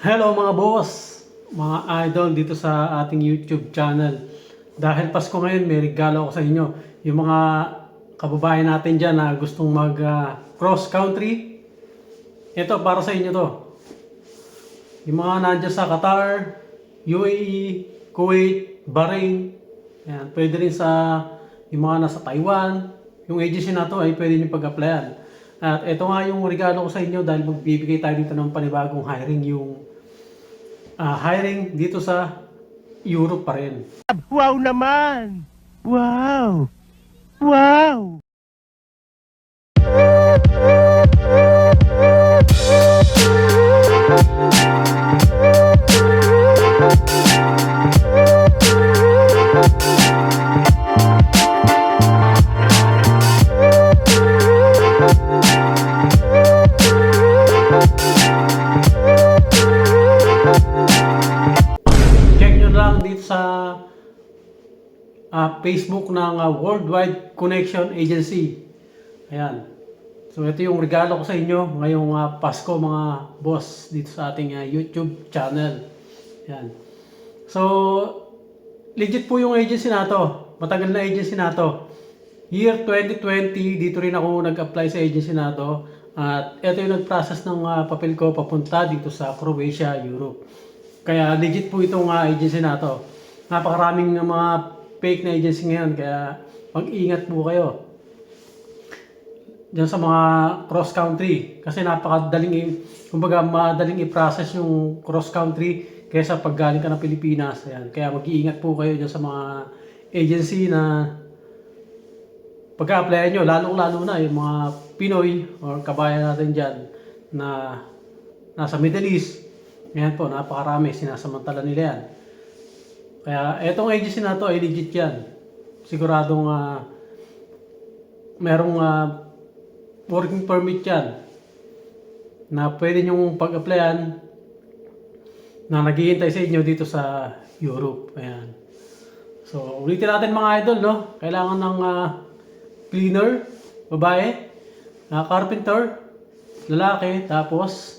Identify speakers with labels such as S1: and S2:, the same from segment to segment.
S1: Hello mga boss, mga idol dito sa ating YouTube channel. Dahil Pasko ngayon, may regalo ako sa inyo. Yung mga kababayan natin dyan na gustong mag cross country, ito para sa inyo to. Yung mga nandiyan sa Qatar, UAE, Kuwait, Bahrain, yan, pwede rin sa yung mga nasa Taiwan. Yung agency na to ay pwede nyo pag-applyan. At ito nga yung regalo ko sa inyo dahil magbibigay tayo dito ng panibagong hiring, yung hiring dito sa Europe pa rin.
S2: Wow naman! Wow! Wow!
S1: Dito sa Facebook ng Worldwide Connection Agency. Ayan. So ito yung regalo ko sa inyo ngayong Pasko mga boss dito sa ating YouTube channel. Ayan. So legit po yung agency na to. Matagal na agency na to. Year 2020 dito rin ako nag-apply sa agency na to. At ito yung nag-process ng papel ko papunta dito sa Croatia, Europe. Kaya legit po itong agency na to. Napakaraming mga fake na agency ngayon, kaya mag-ingat po kayo diyan sa mga cross country kasi napakadaling kumbaga madaling i-process yung cross country kaysa pag galing ka ng Pilipinas. Ayan. Kaya mag-iingat po kayo diyan sa mga agency na pag-a-applyan nyo, lalong-lalo na yung mga Pinoy or kabayan natin diyan na nasa Middle East. Ayan po, napakarami, sinasamantala nila yan. Kaya etong agency na to ay legit yan. Siguradong merong working permit yan na pwede nyong pag-applyan na naghihintay sa inyo dito sa Europe. Ayan. So, ulitin natin mga idol, no? Kailangan ng cleaner, babae, carpenter, lalaki, tapos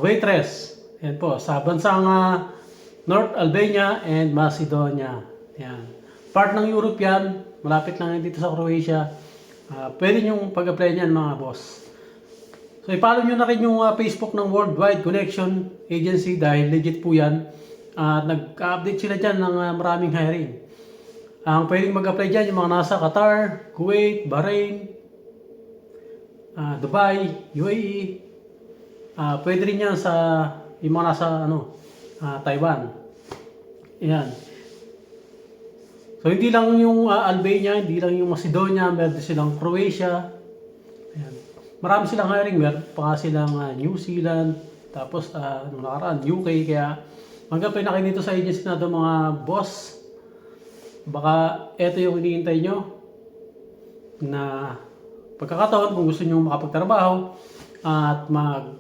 S1: waitress. Yan po, sa bansang North Albania and Macedonia. Yan. Part ng Europe yan, malapit lang yan dito sa Croatia. Pwede nyo pag-apply niyan mga boss. So i-follow nyo na rin yung Facebook ng Worldwide Connection Agency dahil legit po yan. Nag-update sila dyan ng maraming hiring. Ang pwedeng mag-apply dyan yung mga nasa Qatar, Kuwait, Bahrain, Dubai, UAE. Pwede rin yan sa yung mga nasa Taiwan. Ayan. So hindi lang yung Albania, hindi lang yung Macedonia, meron silang Croatia. Ayan. Marami silang hiring, meron pa nga silang New Zealand, tapos nung nakaraan UK, kaya mag-apply na kayo dito sa agency na ito mga boss. Baka ito yung hinihintay nyo na pagkakataon kung gusto nyo makapagtrabaho at mag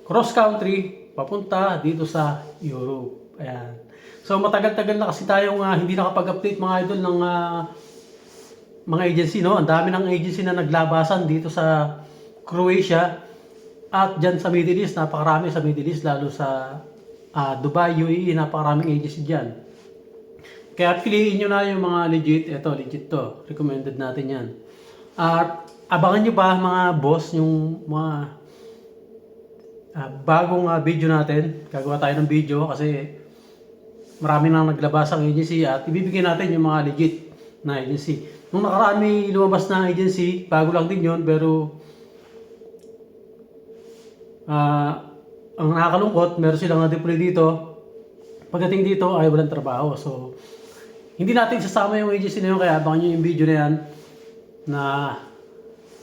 S1: cross country papunta dito sa Europe. Ayan. So matagal-tagal na kasi tayong hindi nakapag-update mga idol ng mga agency, no? Ang dami ng agency na naglabasan dito sa Croatia at dyan sa Middle East, napakarami sa Middle East, lalo sa Dubai, UAE, napakaraming agency dyan. Kaya piliin nyo na yung mga legit. Ito, legit to. Recommended natin yan. At abangan nyo ba mga boss yung mga bagong video natin. Gagawa tayo ng video kasi marami nang naglabas ang agency at ibibigay natin yung mga legit na agency. Nung nakaraan may lumabas na agency, bago lang din yun, pero ang nakakalungkot, meron silang na-deploy dito. Pagdating dito ay walang trabaho. So, hindi natin sasama yung agency na yun, kaya abangan nyo yung video na yan na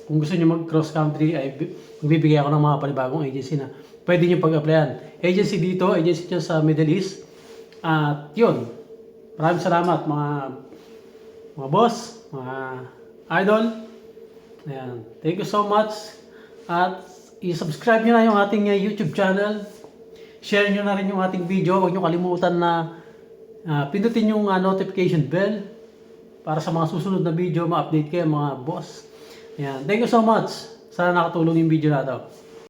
S1: kung gusto nyo mag-cross country ay magbibigay ako ng mga panibagong agency na pwede nyo pag-applyan. Agency dito, agency dyan sa Middle East. At yun, maraming salamat mga boss, mga idol. Ayan. Thank you so much. At i-subscribe nyo na yung ating YouTube channel. Share nyo na rin yung ating video. Huwag nyo kalimutan na pindutin yung notification bell para sa mga susunod na video, ma-update kayo mga boss. Ayan. Thank you so much. Sana nakatulong yung video na to.